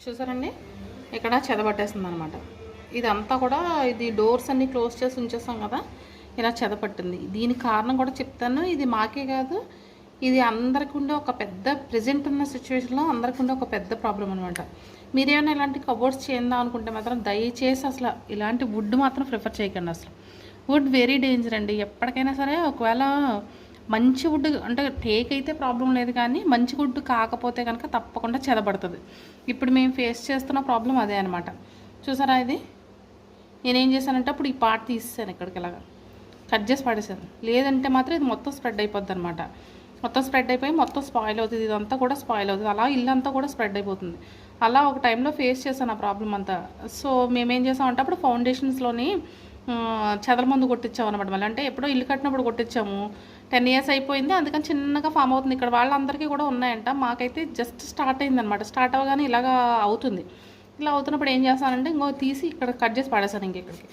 చూసారండి, ఇక్కడ చెదపట్టేస్తుంది అనమాట. ఇదంతా కూడా ఇది డోర్స్ అన్నీ క్లోజ్ చేసి ఉంచేస్తాం కదా, ఇలా చెదపట్టింది. దీనికి కారణం కూడా చెప్తాను. ఇది మాకే కాదు, ఇది అందరికీ ఉండే ఒక పెద్ద ప్రజెంట్ ఉన్న సిచ్యువేషన్లో అందరికీ ఉండే ఒక పెద్ద ప్రాబ్లం అనమాట. మీరేమైనా ఇలాంటి కబోర్డ్స్ చేద్దాం అనుకుంటే మాత్రం దయచేసి అసలు ఇలాంటి వుడ్ మాత్రం ప్రిఫర్ చేయకండి. అసలు వుడ్ వెరీ డేంజర్ అండి. ఎప్పటికైనా సరే ఒకవేళ మంచి వుడ్ అంటే టేక్ అయితే ప్రాబ్లం లేదు, కానీ మంచి వుడ్ కాకపోతే కనుక తప్పకుండా చెదపడుతుంది. ఇప్పుడు మేము ఫేస్ చేస్తున్న ప్రాబ్లం అదే అనమాట. చూసారా, ఇది నేనేం చేశానంటే అప్పుడు ఈ పార్ట్ తీసేసాను, ఇక్కడికి ఇలాగా కట్ చేసి పడేసాను. లేదంటే మాత్రం ఇది మొత్తం స్ప్రెడ్ అయిపోద్ది అనమాట. మొత్తం స్ప్రెడ్ అయిపోయి మొత్తం స్పాయిల్ అవుతుంది, ఇదంతా కూడా స్పాయిల్ అవుతుంది, అలా ఇల్లంతా కూడా స్ప్రెడ్ అయిపోతుంది. అలా ఒక టైంలో ఫేస్ చేశాను ఆ ప్రాబ్లం అంతా. సో మేమేం చేసామంటే అప్పుడు ఫౌండేషన్స్లోని చెదల మందు కొట్టించాం అనమాట. మళ్ళీ అంటే ఎప్పుడో ఇల్లు కట్టినప్పుడు కొట్టించాము, 10 years అయిపోయింది, అందుకని చిన్నగా ఫామ్ అవుతుంది. ఇక్కడ వాళ్ళందరికీ కూడా ఉన్నాయంట, మాకైతే జస్ట్ స్టార్ట్ అయిందనమాట. స్టార్ట్ అవ్వగానే ఇలాగా అవుతుంది. ఇలా అవుతున్నప్పుడు ఏం చేస్తానంటే ఇంకో తీసి ఇక్కడ కట్ చేసి పడేసాను ఇంకెక్కడికి.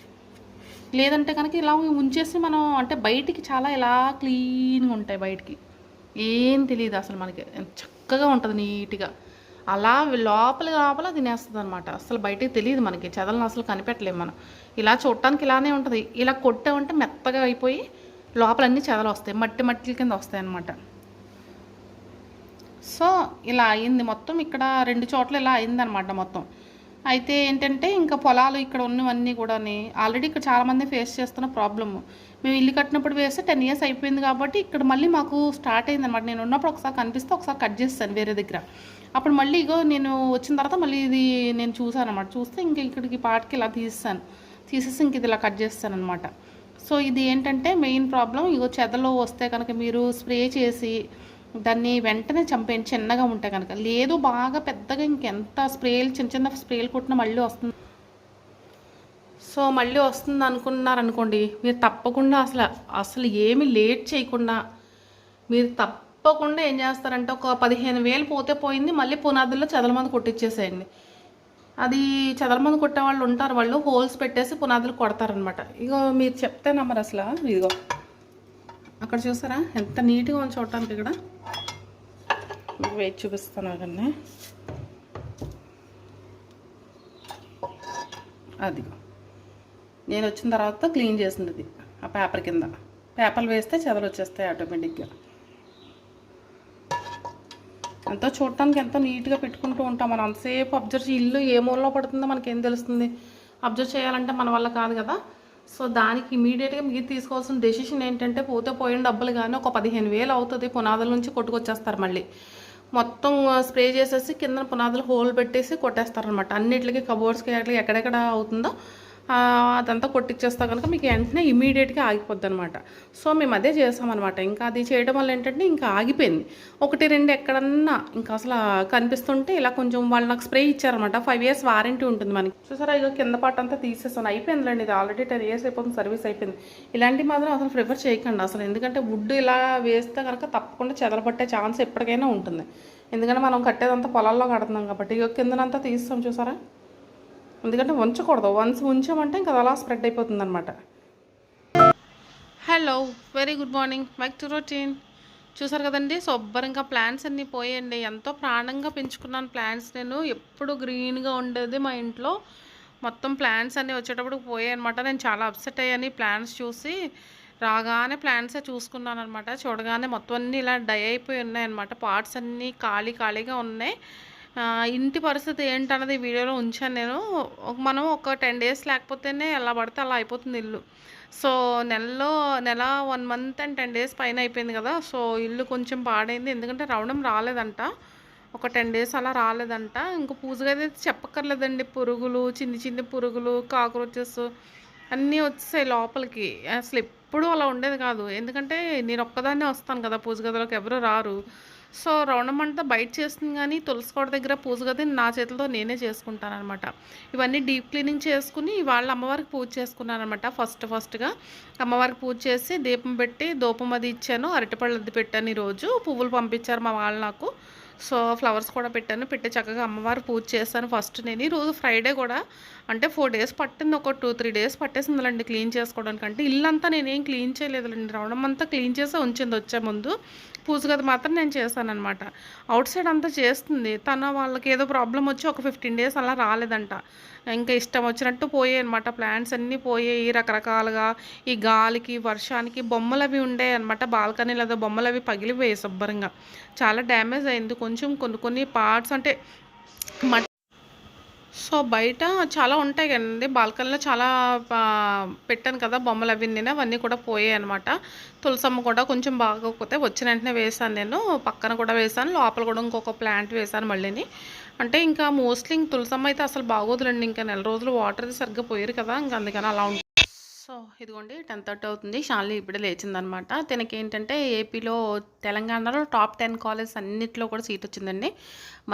లేదంటే కనుక ఇలా ఉంచేసి మనం అంటే బయటికి చాలా ఇలా క్లీన్గా ఉంటాయి, బయటికి ఏం తెలియదు అసలు మనకి, చక్కగా ఉంటుంది నీట్గా. అలా లోపల తినేస్తుంది అనమాట. అసలు బయటికి తెలియదు మనకి, చెదలను అసలు కనిపెట్టలేము మనం. ఇలా చూడటానికి ఇలానే ఉంటుంది. ఇలా కొట్టామంటే మెత్తగా అయిపోయి లోపలన్నీ చెదలు వస్తాయి, మట్టి కింద వస్తాయి అన్నమాట. సో ఇలా అయింది మొత్తం. ఇక్కడ 2 చోట్ల ఇలా అయిందనమాట మొత్తం. అయితే ఏంటంటే ఇంకా పొలాలు ఇక్కడ ఉన్నవన్నీ కూడా ఆల్రెడీ ఇక్కడ చాలామంది ఫేస్ చేస్తున్న ప్రాబ్లము. మేము ఇల్లు కట్టినప్పుడు వేస్తే 10 years అయిపోయింది కాబట్టి ఇక్కడ మళ్ళీ మాకు స్టార్ట్ అయిందనమాట. నేను ఉన్నప్పుడు ఒకసారి కనిపిస్తే ఒకసారి కట్ చేస్తాను వేరే దగ్గర. అప్పుడు మళ్ళీ ఇగో నేను వచ్చిన తర్వాత మళ్ళీ ఇది నేను చూసాను అనమాట. చూస్తే ఇంక ఇక్కడికి పాటికి ఇలా తీసేసి ఇంక ఇది ఇలా కట్ చేస్తాను అనమాట. సో ఇది ఏంటంటే మెయిన్ ప్రాబ్లం. ఇగో చెదలు వస్తే కనుక మీరు స్ప్రే చేసి దాన్ని వెంటనే చంపేయండి, చిన్నగా ఉంటే కనుక. లేదు బాగా పెద్దగా ఇంకెంత స్ప్రేలు చిన్న స్ప్రేలు కొట్టినా మళ్ళీ వస్తుంది. సో మళ్ళీ వస్తుంది అనుకున్నారనుకోండి, మీరు తప్పకుండా అసలు ఏమి లేట్ చేయకుండా మీరు తప్పకుండా ఏం చేస్తారంటే ఒక 15,000 పోతే పోయింది, మళ్ళీ పునాదుల్లో చెదల మందు కొట్టించేసేయండి. అది చెదల మందు కొట్టే వాళ్ళు ఉంటారు, వాళ్ళు హోల్స్ పెట్టేసి పునాదులు కొడతారనమాట. ఇగో మీరు చెప్తే నమ్మరు అసలు. ఇదిగో అక్కడ చూసారా ఎంత నీట్గా ఉంది చూడటానికి. ఇక్కడ వేచి చూపిస్తాను కానీ అది నేను వచ్చిన తర్వాత క్లీన్ చేసింది అది. ఆ పేపర్ కింద పేపర్లు వేస్తే చెదలు వచ్చేస్తాయి ఆటోమేటిక్గా. ఎంతో చూడటానికి ఎంతో నీట్గా పెట్టుకుంటూ ఉంటాం మనం. అంతసేపు అబ్జర్వ్ ఇల్లు ఏ మూలలో పడుతుందో మనకేం తెలుస్తుంది? అబ్జర్వ్ చేయాలంటే మన వల్ల కాదు కదా. సో దానికి ఇమీడియట్గా మీరు తీసుకోవాల్సిన డెసిషన్ ఏంటంటే పోతే పోయిన డబ్బులు కానీ ఒక 15,000 అవుతుంది, పునాదుల నుంచి కొట్టుకొచ్చేస్తారు. మళ్ళీ మొత్తం స్ప్రే చేసేసి కింద పునాదులు హోల్ పెట్టేసి కొట్టేస్తారనమాట. అన్నిటికీ కబోర్డ్స్కి అట్లా ఎక్కడెక్కడ అవుతుందో అదంతా కొట్టించేస్తా కనుక మీకు వెంటనే ఇమీడియట్గా ఆగిపోద్ది అనమాట. సో మేము అదే చేస్తామన్నమాట. ఇంకా అది చేయడం వల్ల ఏంటంటే ఇంకా ఆగిపోయింది. 1-2 ఎక్కడన్నా ఇంకా అసలు కనిపిస్తుంటే ఇలా కొంచెం వాళ్ళు నాకు స్ప్రే ఇచ్చారనమాట. 5 years వారంటీ ఉంటుంది మనకి. చూసారా, ఇక కింద పాట అంతా తీసేస్తాను. అయిపోయిందిలేండి, ఇది ఆల్రెడీ 10 years అయిపోతుంది, సర్వీస్ అయిపోయింది. ఇలాంటివి మాత్రం అసలు ప్రిఫర్ చేయకండి అసలు. ఎందుకంటే వుడ్ ఇలా వేస్తే కనుక తప్పకుండా చెదలు పట్టే ఛాన్స్ ఎప్పటికైనా ఉంటుంది. ఎందుకంటే మనం కట్టేదంతా పొలాల్లో కడుతున్నాం కాబట్టి. ఇక కిందనంతా తీస్తాం చూసారా, ఎందుకంటే ఉంచకూడదు. వన్స్ ఉంచామంటే ఇంకా అలా స్ప్రెడ్ అయిపోతుంది అనమాట. Hello, very good morning, back to routine. చూసారు కదండి, శుభ్రంగా ప్లాంట్స్ అన్నీ పోయండి. ఎంతో ప్రాణంగా పెంచుకున్నాను ప్లాంట్స్. నేను ఎప్పుడు గ్రీన్గా ఉండేది మా ఇంట్లో, మొత్తం ప్లాంట్స్ అన్నీ వచ్చేటప్పుడు పోయాయి అనమాట. నేను చాలా అప్సెట్ అయ్యాను ప్లాంట్స్ చూసి. రాగానే ప్లాంట్సే చూసుకున్నాను అనమాట. చూడగానే మొత్తం అన్నీ ఇలా డై అయిపోయి ఉన్నాయన్నమాట. పార్ట్స్ అన్నీ ఖాళీగా ఉన్నాయి. ఇంటి పరిస్థితి ఏంటన్నది వీడియోలో ఉంచాను నేను. మనం ఒక 10 days లేకపోతేనే ఎలా పడితే అలా అయిపోతుంది ఇల్లు. సో నెల 1 month and 10 days పైన అయిపోయింది కదా. సో ఇల్లు కొంచెం పాడైంది, ఎందుకంటే రావడం రాలేదంట. ఒక 10 days అలా రాలేదంట. ఇంకా పూజగా అయితే చెప్పక్కర్లేదండి, పురుగులు చిన్ని పురుగులు, కాక్రోచెస్ అన్నీ వచ్చేసాయి లోపలికి. అసలు ఎప్పుడూ అలా ఉండేది కాదు, ఎందుకంటే నేను ఒక్కదాన్నే వస్తాను కదా పూజ గదిలోకి, ఎవరు రారు. సో రౌండం అంతా బయట చేస్తుంది, కానీ తులసి కోట దగ్గర పూజ గది నా చేతులతో నేనే చేసుకుంటాను అనమాట. ఇవన్నీ డీప్ క్లీనింగ్ చేసుకుని వాళ్ళ అమ్మవారికి పూజ చేసుకున్నాను అనమాట. ఫస్ట్గా అమ్మవారికి పూజ చేసి దీపం పెట్టి ధూపం అది ఇచ్చాను, అరటిపళ్ళు అది పెట్టాను. ఈరోజు పువ్వులు పంపించారు మా వాళ్ళు నాకు. సో ఫ్లవర్స్ కూడా పెట్టాను, పెట్టి చక్కగా అమ్మవారు పూజ చేస్తాను ఫస్ట్. నేను ఈరోజు ఫ్రైడే కూడా అంటే 4 డేస్ పట్టింది, ఒక 2-3 డేస్ పట్టేసిందిలండి క్లీన్ చేసుకోవడానికి. అంటే ఇల్లంతా నేనేం క్లీన్ చేయలేదులేండి, రావడం అంతా క్లీన్ చేసి ఉంచింది వచ్చే ముందు. పూజ గది మాత్రం నేను చేశానమాట. అవుట్ సైడ్ అంతా చేస్తుంది తన, వాళ్ళకి ఏదో ప్రాబ్లం వచ్చి ఒక 15 డేస్ అలా రాలేదంట. ఇంకా ఇష్టం వచ్చినట్టు పోయాయి అనమాట, ప్లాంట్స్ అన్నీ పోయాయి రకరకాలుగా. ఈ గాలికి వర్షానికి బొమ్మలు అవి ఉండే అనమాట, బాల్కనీలో ఏదో బొమ్మలు అవి పగిలిపోయాయి శుభ్రంగా, చాలా డ్యామేజ్ అయింది. కొంచెం కొన్ని పార్ట్స్ అంటే సో బయట చాలా ఉంటాయి కదండి, బాల్కనీలో చాలా పెట్టాను కదా బొమ్మలు అవి, నేను అవన్నీ కూడా పోయాయి అనమాట. తులసమ్మ కూడా కొంచెం బాగోకపోతే వచ్చిన వెంటనే వేసాను, నేను పక్కన కూడా వేసాను, లోపల కూడా ఇంకొక ప్లాంట్ వేసాను మళ్ళీని. అంటే ఇంకా మోస్ట్లీ ఇంక తులసమ్మ అయితే అసలు బాగోదులండి, ఇంకా నెల రోజులు వాటర్ సరిగ్గా పోయారు కదా, ఇంకా అందుకని అలా ఉంటుంది. సో ఇదిగోండి 10:30 అవుతుంది, షాన్లి ఇప్పుడే లేచిందనమాట. తనకి ఏంటంటే ఏపీలో తెలంగాణలో టాప్ 10 కాలేజ్ అన్నింటిలో కూడా సీట్ వచ్చిందండి,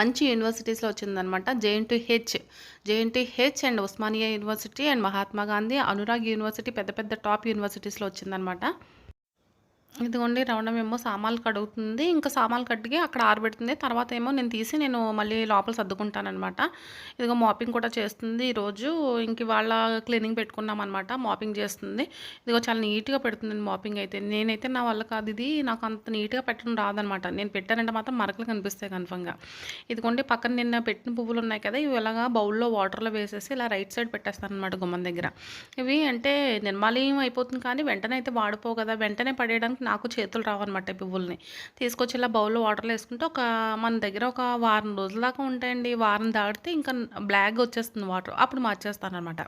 మంచి యూనివర్సిటీస్లో వచ్చిందనమాట. JNTH and Osmania university and Mahatma Gandhi, Anurag university, పెద్ద పెద్ద టాప్ యూనివర్సిటీస్లో వచ్చిందనమాట. ఇదిగోండి రవణమేమో సామాన్లు కడుగుతుంది, ఇంకా సామాన్లు కడిగి అక్కడ ఆరబెడుతుంది, తర్వాత ఏమో నేను మళ్ళీ లోపల సర్దుకుంటానమాట. ఇదిగో మాపింగ్ కూడా చేస్తుంది ఈరోజు, ఇంక వాళ్ళ క్లీనింగ్ పెట్టుకున్నాం అనమాట, మాపింగ్ చేస్తుంది. ఇదిగో చాలా నీట్గా పెడుతుంది మాపింగ్ అయితే. నేనైతే నా వల్ల కాదు ఇది, నాకు అంత నీట్గా పెట్టడం రాదనమాట, నేను పెట్టానంటే మాత్రం మరకలు కనిపిస్తాయి కన్ఫర్మ్గా. ఇదిగోండి పక్కన నిన్న పెట్టిన పువ్వులు ఉన్నాయి కదా, ఇవి ఇలాగా బౌల్లో వాటర్లో వేసేసి ఇలా రైట్ సైడ్ పెట్టేస్తాను అనమాట గుమ్మం దగ్గర. ఇవి అంటే నిర్మాలీయం అయిపోతుంది కానీ వెంటనే అయితే వాడిపోవు కదా, వెంటనే పడేయడానికి నాకు చేతులు రావన్నమాట. పువ్వుల్ని తీసుకొచ్చి ఇలా బౌల్లో వాటర్లో వేసుకుంటే మన దగ్గర ఒక వారం రోజుల దాకా ఉంటాయండి, వారం దాటితే ఇంకా బ్లాక్గా వచ్చేస్తుంది వాటర్, అప్పుడు మార్చేస్తాను అనమాట.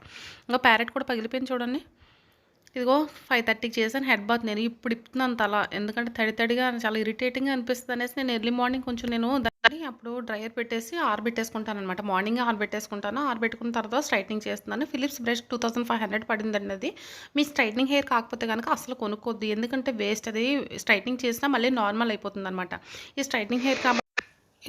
ఇంకా ప్యారెట్ కూడా పగిలిపోయింది చూడండి. ఇదిగో 5:30కి చేశాను హెడ్ బాత్. నేను ఇప్పుడు ఇప్పుతున్నాను తల, ఎందుకంటే తడిగా చాలా ఇరిటేటింగ్గా అనిపిస్తుంది అనేసి నేను ఎర్లీ మార్నింగ్ కొంచెం దాన్ని అప్పుడు డ్రైయర్ పెట్టేసి ఆరబెట్టేసుకుంటాను అనమాట. మార్నింగ్ ఆరబెట్టేసుకుంటాను, ఆరబెట్టుకున్న తర్వాత స్ట్రైట్నింగ్ చేస్తున్నాను. ఫిలిప్స్ బ్రష్ 2500 పడిందండి అది. మీ స్ట్రైట్నింగ్ హెయిర్ కాకపోతే కనుక అసలు కొనుక్కోద్దు, ఎందుకంటే వేస్ట్ అది, స్ట్రైట్నింగ్ చేసినా మళ్ళీ నార్మల్ అయిపోతుంది అనమాట. ఈ స్ట్రైట్నింగ్ హెయిర్ కాబట్టి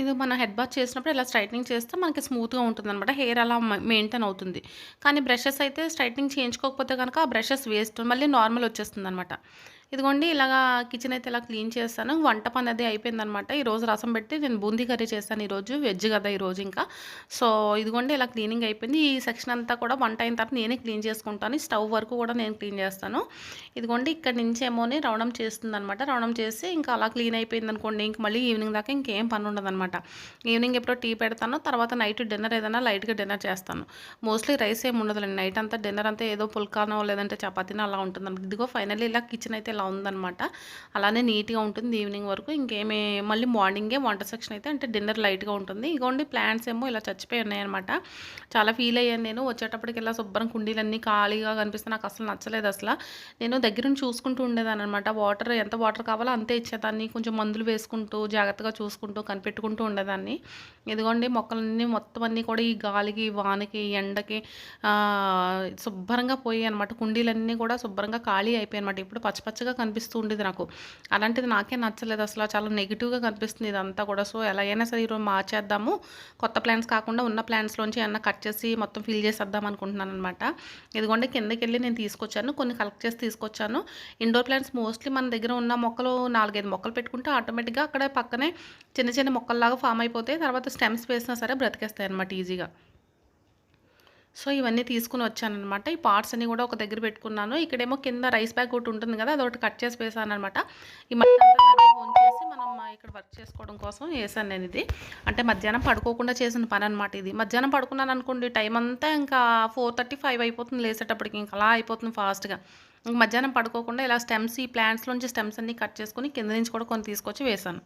ఇది మన హెడ్ బాత్ చేసినప్పుడు ఇలా స్ట్రైట్నింగ్ చేస్తే మనకి స్మూత్గా ఉంటుంది అనమాట, హెయిర్ అలా మెయింటైన్ అవుతుంది. కానీ బ్రషెస్ అయితే స్ట్రైట్నింగ్ చేయించుకోకపోతే కనుక ఆ బ్రషెస్ వేస్ట్, మళ్ళీ నార్మల్ వచ్చేస్తుంది అనమాట. ఇదిగోండి ఇలాగా కిచెన్ అయితే ఇలా క్లీన్ చేస్తాను. వంట పని అది అయిపోయిందనమాట. ఈరోజు రసం పెట్టి నేను బూందీ కర్రీ చేస్తాను, ఈరోజు వెజ్ కదా ఈరోజు ఇంకా. సో ఇదిగోండి ఇలా క్లీనింగ్ అయిపోయింది. ఈ సెక్షన్ అంతా కూడా వంట అయిన తర్వాత నేనే క్లీన్ చేసుకుంటాను, స్టవ్ వరకు కూడా నేను క్లీన్ చేస్తాను. ఇదిగోండి ఇక్కడ నుంచి ఏమోని రవణం చేస్తుంది అనమాట. రవణం చేసి ఇంకా అలా క్లీన్ అయిపోయింది అనుకోండి, ఇంక మళ్ళీ ఈవినింగ్ దాకా ఇంకేం పని ఉండదు అనమాట. ఈవినింగ్ ఎప్పుడో టీ పెడతాను, తర్వాత నైట్ డిన్నర్ ఏదైనా లైట్గా డిన్నర్ చేస్తాను. మోస్ట్లీ రైస్ ఏమి ఉండదులేండి, నైట్ అంతా డిన్నర్ అంతా ఏదో పుల్కానో లేదంటే చపాతీనో అలా ఉంటుంది అనమాట. ఇదిగో ఫైనల్లీ ఇలా కిచెన్ అయితే ఇలా ఉందన్నమాట. అలానే నీట్గా ఉంటుంది ఈవినింగ్ వరకు. ఇంకేమీ మళ్ళీ మార్నింగే వంట సెక్షన్ అయితే అంటే డిన్నర్ లైట్గా ఉంటుంది. ఇగోండి ప్లాంట్స్ ఏమో ఇలా చచ్చిపోయి ఉన్నాయన్నమాట. చాలా ఫీల్ అయ్యాను నేను వచ్చేటప్పటికి, ఇలా శుభ్రం కుండీలన్నీ ఖాళీగా కనిపిస్తే నాకు అసలు నచ్చలేదు అసలు. నేను దగ్గరుండి చూసుకుంటూ ఉండేదాన్ని అనమాట, వాటర్ ఎంత వాటర్ కావాలో అంతే ఇచ్చేదాన్ని, కొంచెం మందులు వేసుకుంటూ జాగ్రత్తగా చూసుకుంటూ కనిపెట్టుకుంటూ ఉండేదాన్ని. ఇదిగోండి మొక్కలన్నీ మొత్తం అన్నీ కూడా ఈ గాలికి వానకి ఎండకి శుభ్రంగా పోయాయి అనమాట. కుండీలన్నీ కూడా శుభ్రంగా ఖాళీ అయిపోయాయి అనమాట. ఇప్పుడు పచ్చపచ్చగా కనిపిస్తూ ఉండేది నాకు, అలాంటిది నాకే నచ్చలేదు అసలు, చాలా నెగిటివ్గా కనిపిస్తుంది ఇదంతా కూడా. సో ఎలా అయినా సరే ఈరోజు మార్చేద్దాము, కొత్త ప్లాంట్స్ కాకుండా ఉన్న ప్లాంట్స్లోంచి ఏమన్నా కట్ చేసి మొత్తం ఫిల్ చేసేద్దాం అనుకుంటున్నాను అనమాట. ఇదిగోండి కిందకి వెళ్ళి నేను తీసుకొచ్చాను, కొన్ని కలెక్ట్ చేసి తీసుకొచ్చాను. ఇండోర్ ప్లాంట్స్ మోస్ట్లీ మన దగ్గర ఉన్న మొక్కలు 4-5 మొక్కలు పెట్టుకుంటే ఆటోమేటిక్గా అక్కడ పక్కనే చిన్న చిన్న మొక్కల్లాగా ఫామ్ అయిపోతాయి, తర్వాత స్టెమ్స్ వేసినా సరే బ్రతికేస్తాయి అనమాట ఈజీగా. సో ఇవన్నీ తీసుకుని వచ్చానమాట. ఈ పార్ట్స్ అన్నీ కూడా ఒక దగ్గర పెట్టుకున్నాను. ఇక్కడేమో కింద రైస్ బ్యాగ్ ఒకటి ఉంటుంది కదా, అదొకటి కట్ చేసి వేసాను అనమాట. ఈ మధ్య ఉంచేసి మనం ఇక్కడ వర్క్ చేసుకోవడం కోసం వేసాను నేను ఇది. అంటే మధ్యాహ్నం పడుకోకుండా చేసిన పని అనమాట ఇది. మధ్యాహ్నం పడుకున్నాను అనుకోండి, టైం అంతా ఇంకా 4:35 అయిపోతుంది లేసేటప్పటికి, ఇంకా అలా అయిపోతుంది ఫాస్ట్గా. ఇంక మధ్యాహ్నం పడుకోకుండా ఇలా స్టెమ్స్, ఈ ప్లాంట్స్లోంచి స్టెమ్స్ అన్నీ కట్ చేసుకుని కింద నుంచి కూడా కొన్ని తీసుకొచ్చి వేసాను.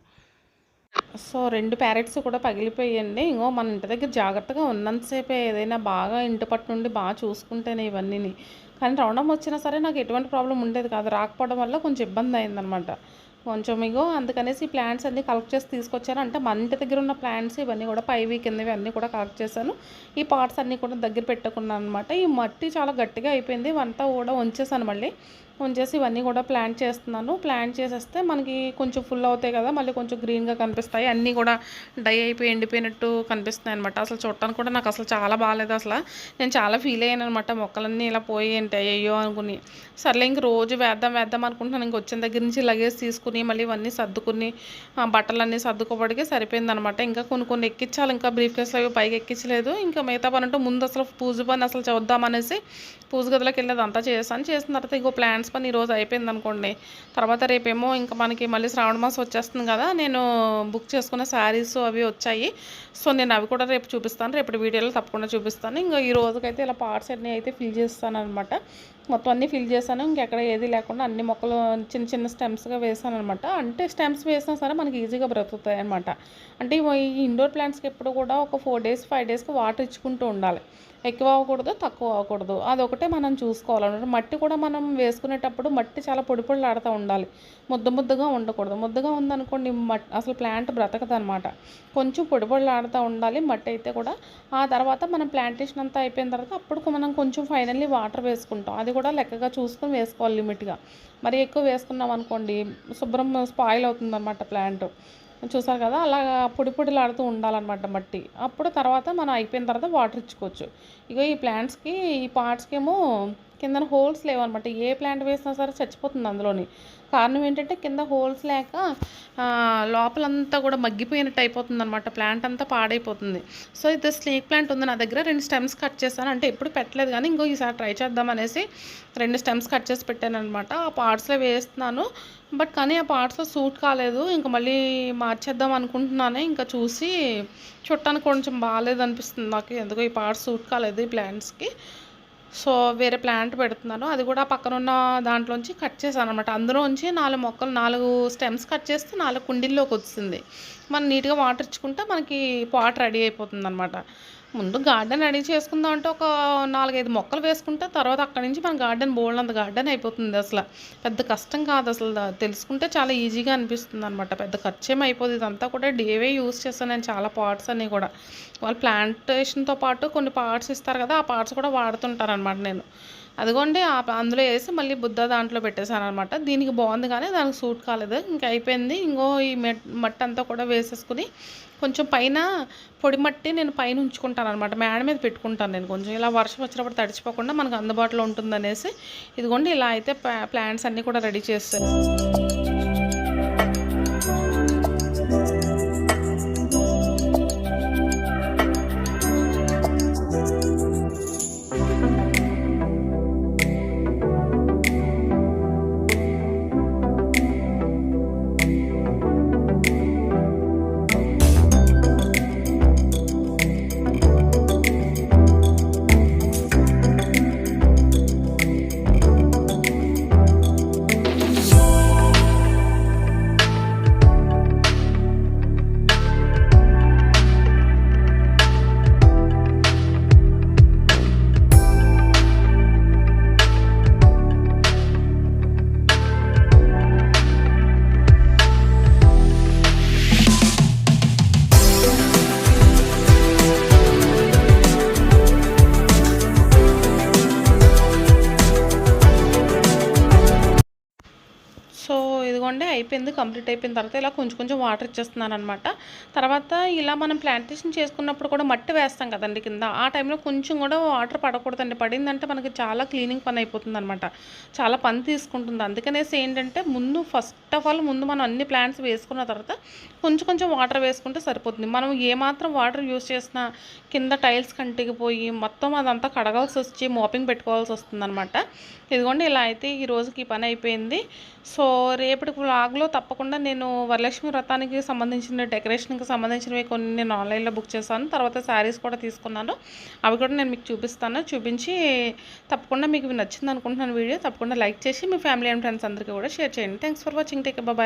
సో 2 ప్యారెట్స్ కూడా పగిలిపోయాయండి. ఇంకో మన ఇంటి దగ్గర జాగ్రత్తగా ఉన్నంతసేపే, ఏదైనా బాగా ఇంటి పట్టు నుండి బాగా చూసుకుంటేనే ఇవన్నీని. కానీ రావడం వచ్చినా సరే నాకు ఎటువంటి ప్రాబ్లం ఉండేది కాదు, రాకపోవడం వల్ల కొంచెం ఇబ్బంది అయిందనమాట. కొంచెం ఇగో అందుకనేసి ఈ ప్లాంట్స్ అన్నీ కలెక్ట్ చేసి తీసుకొచ్చాను. అంటే మన ఇంటి దగ్గర ఉన్న ప్లాంట్స్ ఇవన్నీ కూడా పైవి కిందవి అన్నీ కూడా కలెక్ట్ చేశాను. ఈ పార్ట్స్ అన్నీ కూడా దగ్గర పెట్టుకున్నాను అనమాట. ఈ మట్టి చాలా గట్టిగా అయిపోయింది, అంతా కూడా ఉంచేసాను మళ్ళీ. ఉంచేసి ఇవన్నీ కూడా ప్లాంట్ చేస్తున్నాను. ప్లాంట్ చేసేస్తే మనకి కొంచెం ఫుల్ అవుతాయి కదా, మళ్ళీ కొంచెం గ్రీన్గా కనిపిస్తాయి. అన్నీ కూడా డై అయిపోయి ఎండిపోయినట్టు కనిపిస్తున్నాయి అనమాట. అసలు చూడటానికి కూడా నాకు అసలు చాలా బాగాలేదు. అసలు నేను చాలా ఫీల్ అయ్యాను అనమాట. మొక్కలన్నీ ఇలా పోయి ఏంటి అయ్యో అనుకుని, సర్లే ఇంక రోజు వేద్దాం అనుకుంటున్నాను. ఇంక వచ్చిన దగ్గర నుంచి లగేజ్ తీసుకుని మళ్ళీ ఇవన్నీ సర్దుకుని బట్టలన్నీ సర్దుకోబడికి సరిపోయింది అనమాట. ఇంకా కొన్ని ఎక్కించాలి, ఇంకా బ్రీఫ్ కేసులు అవి పైకి ఎక్కించలేదు. ఇంకా మిగతా పని అంటే ముందు అసలు పూజ పని అసలు చూద్దామనేసి పూజ గదిలోకి వెళ్ళేది అంతా చేసిన తర్వాత ఇంకో ప్లాంట్స్ పని ఈరోజు అయిపోయింది అనుకోండి. తర్వాత రేపేమో ఇంకా మనకి మళ్ళీ శ్రావణ మాసం వచ్చేస్తుంది కదా, నేను బుక్ చేసుకున్న శారీస్ అవి వచ్చాయి. సో నేను అవి కూడా రేపు చూపిస్తాను, రేపు వీడియోలో తప్పకుండా చూపిస్తాను. ఇంకా ఈ రోజుకైతే ఇలా పార్ట్స్ అన్నీ అయితే ఫిల్ చేస్తాను అనమాట. మొత్తం అన్నీ ఫిల్ చేశాను. ఇంకెక్కడ ఏది లేకుండా అన్ని మొక్కలు చిన్న చిన్న స్టెమ్స్గా వేసాను అనమాట. అంటే స్టెమ్స్ వేసినా సరే మనకి ఈజీగా బ్రతుకుతాయి అనమాట. అంటే ఈ ఇండోర్ ప్లాంట్స్కి ఎప్పుడు కూడా ఒక 4 days 5 daysకి వాటర్ ఇచ్చుకుంటూ ఉండాలి. ఎక్కువ అవ్వకూడదు, తక్కువ అవ్వకూడదు. అదొకటే మనం చూసుకోవాలన్నమాట. మట్టి కూడా మనం వేసుకునేటప్పుడు మట్టి చాలా పొడిలాడుతూ ఉండాలి, ముద్దగా ఉండకూడదు. ముద్దగా ఉందనుకోండి అసలు ప్లాంట్ బ్రతకదు అనమాట. కొంచెం పొడిలాడుతూ ఉండాలి మట్టి అయితే కూడా. ఆ తర్వాత మనం ప్లాంటేషన్ అంతా అయిపోయిన తర్వాత అప్పుడు మనం కొంచెం ఫైనల్లీ వాటర్ వేసుకుంటాం. అది కూడా లెక్కగా చూసుకొని వేసుకోవాలి లిమిట్గా. మరి ఎక్కువ వేసుకున్నాం అనుకోండి శుభ్రం స్పాయిల్ అవుతుందన్నమాట ప్లాంట్. చూసారు కదా, అలా పొడిలాడుతూ ఉండాలన్నమాట మట్టి. అప్పుడు తర్వాత మనం అయిపోయిన తర్వాత వాటర్ ఇచ్చుకోవచ్చు. ఇక ఈ ప్లాంట్స్కి ఈ పార్ట్స్కి ఏమో కింద హోల్స్ లేవన్నమాట. ఏ ప్లాంట్ వేసినా సరే చచ్చిపోతుంది అందులోని. కారణం ఏంటంటే కింద హోల్స్ లేక లోపలంతా కూడా మగ్గిపోయినట్టు అయిపోతుంది అనమాట. ప్లాంట్ అంతా పాడైపోతుంది. సో ఇది స్నేక్ ప్లాంట్ ఉంది నా దగ్గర. 2 stems కట్ చేశాను. అంటే ఎప్పుడు పెట్టలేదు కానీ ఇంకో ఈసారి ట్రై చేద్దాం అనేసి 2 stems కట్ చేసి పెట్టాను అనమాట. ఆ పార్ట్స్లో వేస్తున్నాను. బట్ కానీ ఆ పార్ట్స్లో సూట్ కాలేదు. ఇంకా మళ్ళీ మార్చేద్దాం అనుకుంటున్నాను. ఇంకా చూసి చుట్టానికి కొంచెం బాగాలేదు అనిపిస్తుంది నాకు. ఎందుకో ఈ పార్ట్స్ సూట్ కాలేదు ఈ ప్లాంట్స్కి. సో వేరే ప్లాంట్ పెడుతున్నాను. అది కూడా పక్కన ఉన్న దాంట్లోంచి కట్ చేశాను అనమాట. అందులోంచి 4 స్టెమ్స్ కట్ చేస్తే 4 కుండీల్లోకి వచ్చింది. మనం నీట్గా వాటర్ ఇచ్చుకుంటే మనకి పాట్ రెడీ అయిపోతుంది అనమాట. ముందు గార్డెన్ రెడీ చేసుకుందాం అంటే ఒక 4-5 మొక్కలు వేసుకుంటే తర్వాత అక్కడి నుంచి మన గార్డెన్ బోల్డంత గార్డెన్ అయిపోతుంది. అసలు పెద్ద కష్టం కాదు. అసలు తెలుసుకుంటే చాలా ఈజీగా అనిపిస్తుంది అనమాట. పెద్ద ఖర్చు ఏమి అయిపోతుంది. ఇదంతా కూడా డేవే యూస్ చేస్తాను నేను చాలా పార్ట్స్ అన్నీ కూడా. వాళ్ళు ప్లాంటేషన్తో పాటు కొన్ని పార్ట్స్ ఇస్తారు కదా, ఆ పార్ట్స్ కూడా వాడుతుంటారు అనమాట నేను. అదిగోండి అందులో వేసి మళ్ళీ బుద్ధ దాంట్లో పెట్టేశాను అనమాట. దీనికి బాగుంది కానీ దానికి సూట్ కాలేదు. ఇంకా అయిపోయింది. ఇంకో ఈ మట్టి అంతా కూడా వేసేసుకుని కొంచెం పైన పొడి మట్టి నేను పైన ఉంచుకుంటాను అనమాట. మేడ మీద పెట్టుకుంటాను నేను. కొంచెం ఇలా వర్షం వచ్చినప్పుడు తడిచిపోకుండా మనకు అందుబాటులో ఉంటుందనేసి ఇదిగోండి ఇలా అయితే ప్లాంట్స్ అన్నీ కూడా రెడీ చేస్తాను. ఇదిగోండి అయిపోయింది, కంప్లీట్ అయిపోయిన తర్వాత ఇలా కొంచెం వాటర్ ఇచ్చేస్తున్నాను అనమాట. తర్వాత ఇలా మనం ప్లాంటేషన్ చేసుకున్నప్పుడు కూడా మట్టి వేస్తాం కదండి కింద, ఆ టైంలో కొంచెం కూడా వాటర్ పడకూడదండి. పడిందంటే మనకి చాలా క్లీనింగ్ పని అయిపోతుంది అనమాట, చాలా పని తీసుకుంటుంది. అందుకనేసి ఏంటంటే ఫస్ట్ ఆఫ్ ఆల్ ముందు మనం అన్ని ప్లాంట్స్ వేసుకున్న తర్వాత కొంచెం వాటర్ వేసుకుంటే సరిపోతుంది. మనం ఏమాత్రం వాటర్ యూస్ చేసినా కింద టైల్స్ కంటికిపోయి మొత్తం అదంతా కడగాల్సి వచ్చి మోపింగ్ పెట్టుకోవాల్సి వస్తుంది అనమాట. ఇదిగోండి ఇలా అయితే ఈ రోజుకి ఈ పని అయిపోయింది. సో రేపటి వ్లాగ్లో తప్పకుండా నేను వరలక్ష్మి వ్రతానికి సంబంధించిన డెకరేషన్కి సంబంధించినవి కొన్ని నేను ఆన్లైన్లో బుక్ చేశాను. తర్వాత శారీస్ కూడా తీసుకున్నాను, అవి కూడా నేను మీకు చూపిస్తాను. చూపించి తప్పకుండా మీకు నచ్చింది అనుకుంటున్నాను వీడియో. తప్పకుండా లైక్ చేసి మీ ఫ్యామిలీ అండ్ ఫ్రెండ్స్ అందరికీ కూడా షేర్ చేయండి. Thanks for watching. Take bye.